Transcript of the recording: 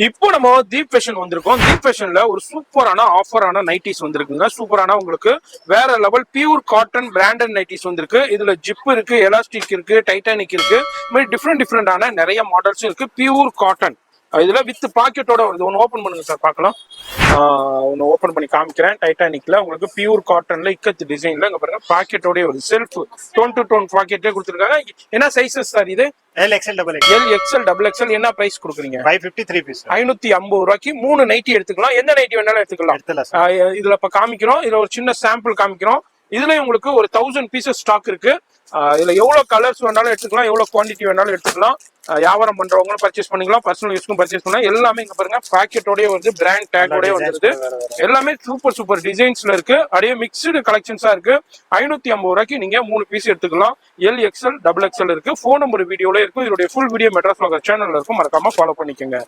இப்போ நம்ம தீப் ஃபேஷன் வந்திருக்கோம். தீப் ஃபேஷன்ல ஒரு சூப்பரான ஆஃபரான நைட்டிஸ் வந்திருக்குங்க. சூப்பரான உங்களுக்கு வேற level pure cotton branded nighties வந்திருக்கு. இதுல ஜிப் இருக்கு, எலாஸ்டிக் இருக்கு, டைட்டானிக் இருக்கு. இந்த மாதிரி டிஃப்ரெண்டான நிறைய மாடல்ஸ் இருக்கு. பியூர் காட்டன் இதுல வித் பாக்கெட்டோட வருது. ஒன்னு ஓபன் பண்ணுங்க சார் பார்க்கலாம். ஒன்னு ஓபன் பண்ணி காமிக்கிறேன். டைட்டானிக்ல உங்களுக்கு பியூர் காட்டன்ல இக்கத்து டிசைன்ல இங்க பாருங்க பாக்கெட்டோட வருது. செல்ஃப் டோன் டு டோன் பாக்கெட்டே கொடுத்துருக்காங்க. என்ன சைஸஸ் சார் இது? LXL double XL. என்ன பிரைஸ் கொடுக்குறீங்க? 553 பீஸ். 550 ரூபாய்க்கு 3 நைட்டி எடுத்துக்கலாம். எந்த நைட்டி வேணாலும் எடுத்துக்கலாம். இதுல இப்ப காமிக்கிறோம். இதுல ஒரு சின்ன சாம்பிள் காமிக்கிறோம். இதுல உங்களுக்கு ஒரு 1000 பீசஸ் ஸ்டாக் இருக்கு. இதுல எவ்வளவு கலர்ஸ் வேணாலும் எடுத்துக்கலாம், எவ்வளவு குவான்டிட்டி வேணாலும் எடுத்துக்கலாம். வியாபாரம் பண்றவங்களும் பர்ச்சேஸ் பண்ணிக்கலாம், பர்சனல் யூஸ்க்கும் பர்ச்சேஸ் பண்ணலாம். எல்லாமே இங்க பாருங்க பாக்கெட்டோடய வருது, பிராண்ட் டேக்கோடய வந்துருது. எல்லாமே சூப்பர் டிசைன்ஸ்ல இருக்கு. அப்படியே மிக்ஸ்டு கலெக்ஷன்ஸா இருக்கு. 550 ரூபாய்க்கு நீங்க 3 பீஸ் எடுத்துக்கலாம். LXL double XL இருக்கு. போன் நம்பர் வீடியோல இருக்கும். இதோட ஃபுல் வீடியோ மெட்ராஸ் சேனல்ல இருக்கும். மறக்காம ஃபாலோ பண்ணிக்கோங்க.